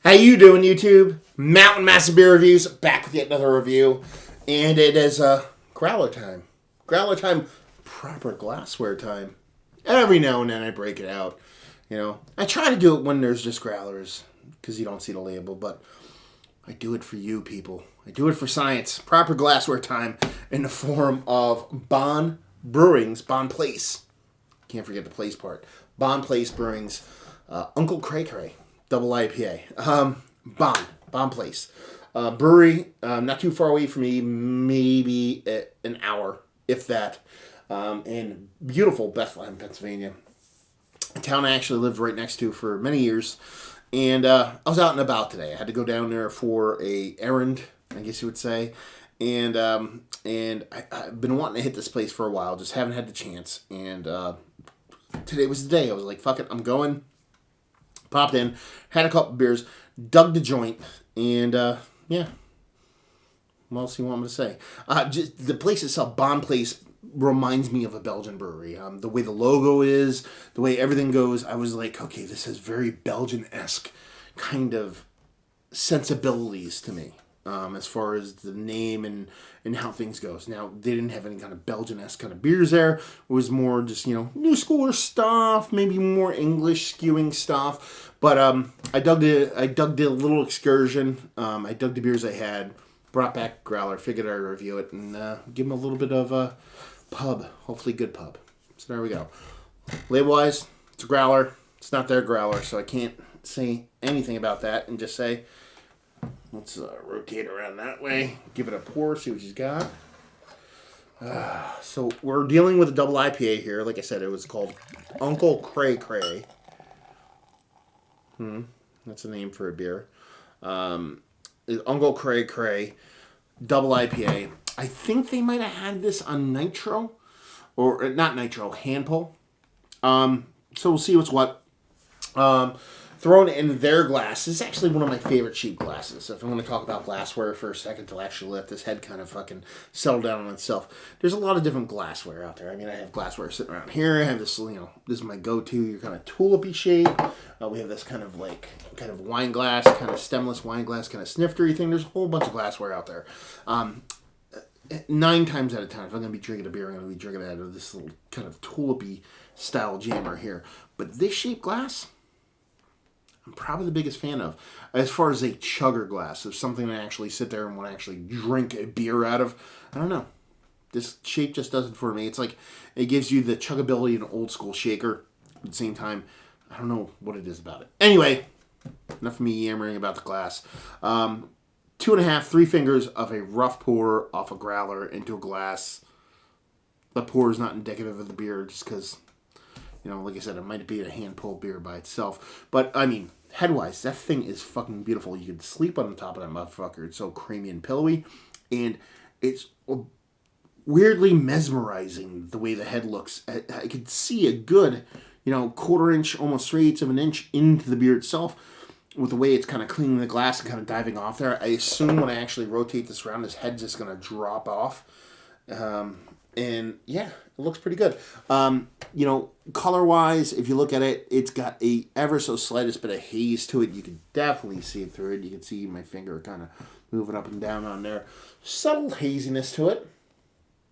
How you doing, YouTube? Mountain Massive Beer Reviews, back with yet another review. And it is growler time. Growler time, proper glassware time. Every now and then I break it out. You know, I try to do it when there's just growlers, because you don't see the label, but I do it for you, people. I do it for science. Proper glassware time in the form of Bonn Brewing's, Bonn Place. Can't forget the place part. Bonn Place Brewing's Uncle Cray-Cray. Double IPA. Bonn Place. Brewery, not too far away from me, maybe an hour, if that. In beautiful Bethlehem, Pennsylvania. A town I actually lived right next to for many years. And I was out and about today. I had to go down there for a errand, I guess you would say. And I've been wanting to hit this place for a while, just haven't had the chance. And today was the day. I was like, fuck it, I'm going. Popped in, had a couple beers, dug the joint, and yeah. What else do you want me to say? Just the place itself, Bonn Place, reminds me of a Belgian brewery. The way the logo is, the way everything goes, I was like, okay, this has very Belgian-esque kind of sensibilities to me. As far as the name and how things goes. Now, they didn't have any kind of Belgian-esque kind of beers there. It was more just, new schooler stuff, maybe more English skewing stuff. But I dug the little excursion. I dug the beers I had, brought back growler, figured I'd review it, and give them a little bit of a pub. Hopefully good pub. So there we go. Label-wise, it's a growler. It's not their growler, so I can't say anything about that and just say... Let's rotate around that way. Give it a pour, see what she's got. So we're dealing with a double IPA here. Like I said, it was called Uncle Cray-Cray. That's a name for a beer. Uncle Cray-Cray double IPA. I think they might have had this on Nitro. Or, not Nitro, hand pull. So we'll see what's what. Thrown in their glass. This is actually one of my favorite cheap glasses. So if I want to talk about glassware for a second to actually let this head kind of fucking settle down on itself. There's a lot of different glassware out there. I mean, I have glassware sitting around here. I have this, this is my go-to, your kind of tulipy shape. We have this kind of wine glass, kind of stemless wine glass, kind of sniftery thing. There's a whole bunch of glassware out there. 9 times out of 10, if I'm going to be drinking a beer, I'm going to be drinking it out of this little kind of tulipy style jammer here. But this shape glass... I'm probably the biggest fan of. As far as a chugger glass, of something I actually sit there and want to actually drink a beer out of, I don't know. This shape just does it for me. It's like, it gives you the chuggability of an old school shaker. At the same time, I don't know what it is about it. Anyway, enough of me yammering about the glass. 2.5, 3 fingers of a rough pour off a growler into a glass. The pour is not indicative of the beer just because, like I said, it might be a hand-pulled beer by itself. But, I mean... Head-wise, that thing is fucking beautiful. You can sleep on the top of that motherfucker. It's so creamy and pillowy. And it's weirdly mesmerizing the way the head looks. I could see a good, 1/4 inch, almost 3/8 of an inch into the beer itself. With the way it's kind of cleaning the glass and kind of diving off there. I assume when I actually rotate this around, this head's just going to drop off. And yeah, it looks pretty good. Color-wise, if you look at it, it's got a ever so slightest bit of haze to it. You can definitely see it through it. You can see my finger kind of moving up and down on there. Subtle haziness to it.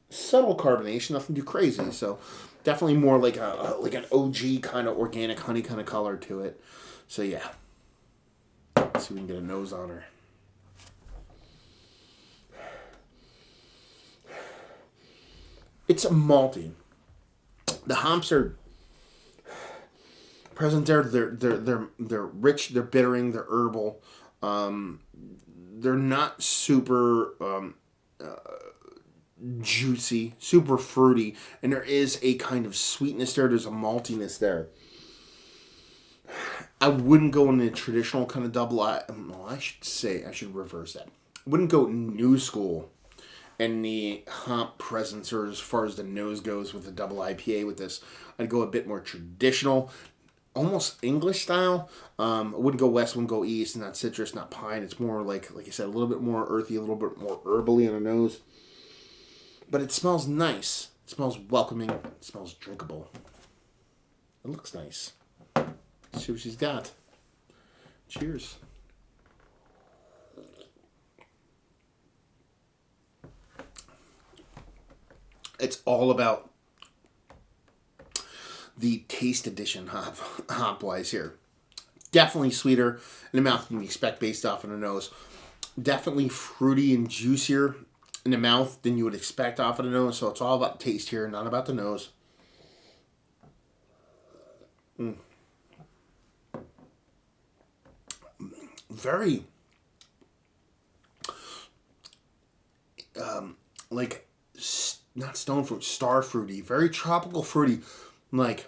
Subtle carbonation, nothing too crazy. So definitely more like an OG kind of organic honey kind of color to it. So yeah. Let's see if we can get a nose on her. It's malty. The hops are present there. They're rich. They're bittering. They're herbal. They're not super juicy, super fruity, and there is a kind of sweetness there. There's a maltiness there. I wouldn't go in the traditional kind of double I. No, I should reverse that. I wouldn't go new school. And the hop presence, or as far as the nose goes with the double IPA with this, I'd go a bit more traditional, almost English style. I wouldn't go west, wouldn't go east, not citrus, not pine. It's more like I said, a little bit more earthy, a little bit more herbally on the nose. But it smells nice. It smells welcoming. It smells drinkable. It looks nice. Let's see what she's got. Cheers. It's all about the taste addition hop wise here. Definitely sweeter in the mouth than you expect based off of the nose. Definitely fruity and juicier in the mouth than you would expect off of the nose. So it's all about taste here, not about the nose. Very like not stone fruit, star fruity, very tropical fruity, like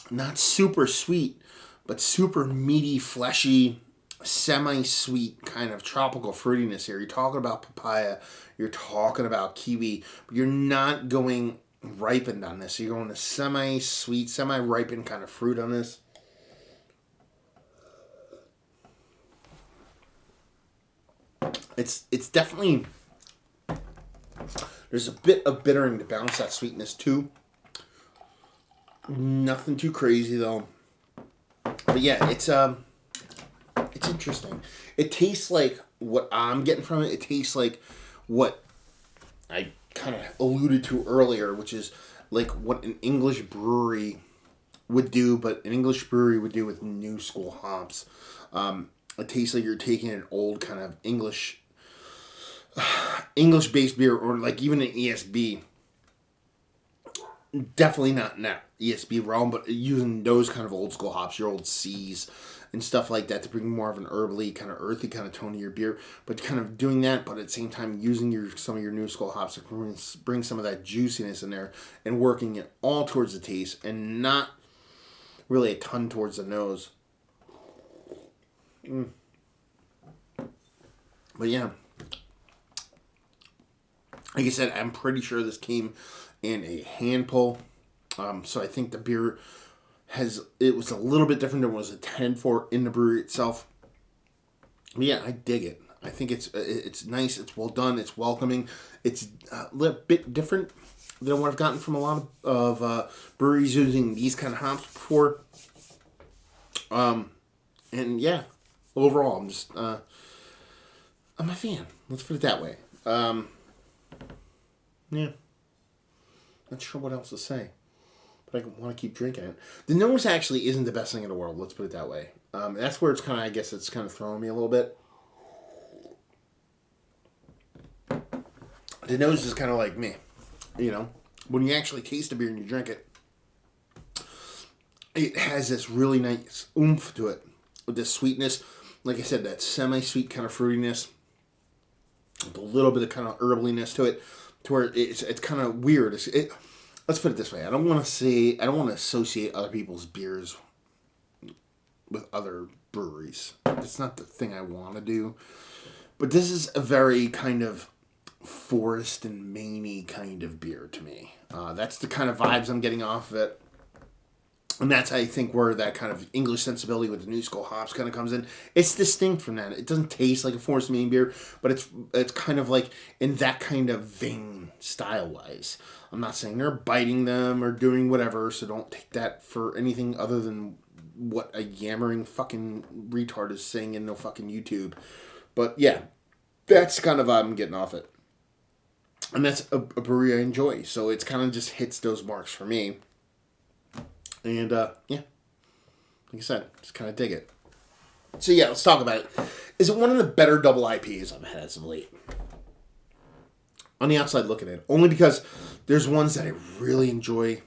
not super sweet, but super meaty, fleshy, semi-sweet kind of tropical fruitiness here. You're talking about papaya, you're talking about kiwi, but you're not going ripened on this. You're going to semi-sweet, semi-ripened kind of fruit on this. It's definitely, there's a bit of bittering to balance that sweetness too. Nothing too crazy though. But yeah, it's interesting. It tastes like what I'm getting from it. It tastes like what I kind of alluded to earlier, which is like what an English brewery would do, but an English brewery would do with new school hops. It tastes like you're taking an old kind of English based beer, or like even an ESB. Definitely not in that ESB realm, but using those kind of old school hops, your old C's and stuff like that, to bring more of an herbally, kind of earthy kind of tone to your beer. But kind of doing that, but at the same time using some of your new school hops to bring some of that juiciness in there and working it all towards the taste and not really a ton towards the nose. But yeah, like I said, I'm pretty sure this came in a hand pull. So I think the beer it was a little bit different than what was intended for in the brewery itself. But yeah, I dig it. I think it's nice, it's well done, it's welcoming. It's a little bit different than what I've gotten from a lot of breweries using these kind of hops before. And yeah, overall, I'm a fan. Let's put it that way. Yeah. Not sure what else to say. But I want to keep drinking it. The nose actually isn't the best thing in the world. Let's put it that way. That's where it's kind of, I guess it's kind of throwing me a little bit. The nose is kind of like me. You know, when you actually taste a beer and you drink it, it has this really nice oomph to it. With this sweetness. Like I said, that semi-sweet kind of fruitiness. With a little bit of kind of herbliness to it. To where it's kind of weird. Let's put it this way. I don't want to associate other people's beers with other breweries. It's not the thing I want to do. But this is a very kind of forest and Maine-y kind of beer to me. That's the kind of vibes I'm getting off of it. And that's, I think, where that kind of English sensibility with the new school hops kind of comes in. It's distinct from that. It doesn't taste like a Forest Maine beer, but it's kind of like in that kind of vein, style-wise. I'm not saying they're biting them or doing whatever, so don't take that for anything other than what a yammering fucking retard is saying in no fucking YouTube. But yeah, that's kind of I'm getting off it. And that's a brewery I enjoy, so it's kind of just hits those marks for me. And, yeah, like I said, just kind of dig it. So, yeah, let's talk about it. Is it one of the better double IPAs I've had as of late? On the outside looking at it. Only because there's ones that I really enjoy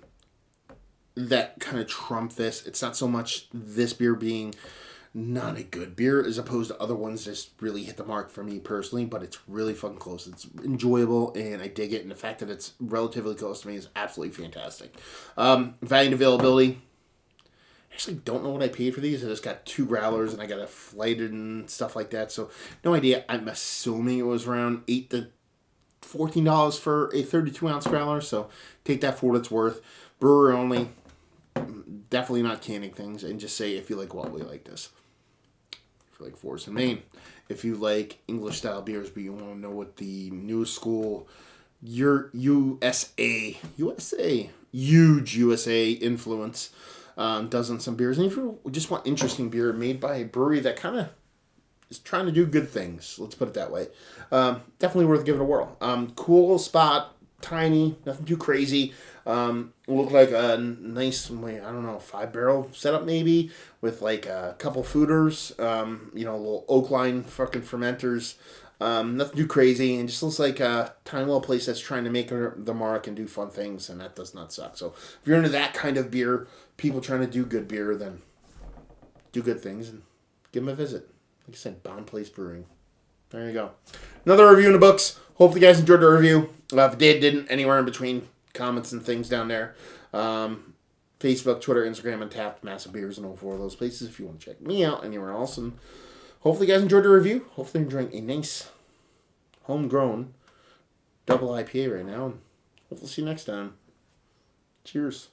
that kind of trump this. It's not so much this beer being not a good beer as opposed to other ones just really hit the mark for me personally, but it's really fucking close. It's enjoyable and I dig it, and the fact that it's relatively close to me is absolutely fantastic. Value and availability. I actually don't know what I paid for these. I just got 2 growlers and I got a flighted and stuff like that, so no idea. I'm assuming it was around $8 to $14 for a 32-ounce growler, so take that for what it's worth. Brewer only. Definitely not canning things, and just say if you like what we like this. If you like Forest and Maine. If you like English style beers, but you want to know what the new school, your huge USA influence does on some beers. And if you just want interesting beer made by a brewery that kind of is trying to do good things, let's put it that way, definitely worth giving a whirl. Cool spot, tiny, nothing too crazy. Looked like a nice, I don't know, 5-barrel setup maybe with like a couple fooders, little oak line fucking fermenters. Nothing too crazy, and just looks like a tiny little place that's trying to make the mark and do fun things, and that does not suck. So if you're into that kind of beer, people trying to do good beer, then do good things and give them a visit. Like I said, Bonn Place Brewing. There you go. Another review in the books. Hopefully you guys enjoyed the review. If you didn't, anywhere in between, comments and things down there. Facebook, Twitter, Instagram, and Tapped, Massive Beers, and all 4 of those places if you want to check me out anywhere else. And hopefully you guys enjoyed the review. Hopefully you're enjoying a nice, homegrown double IPA right now. And hopefully see you next time. Cheers.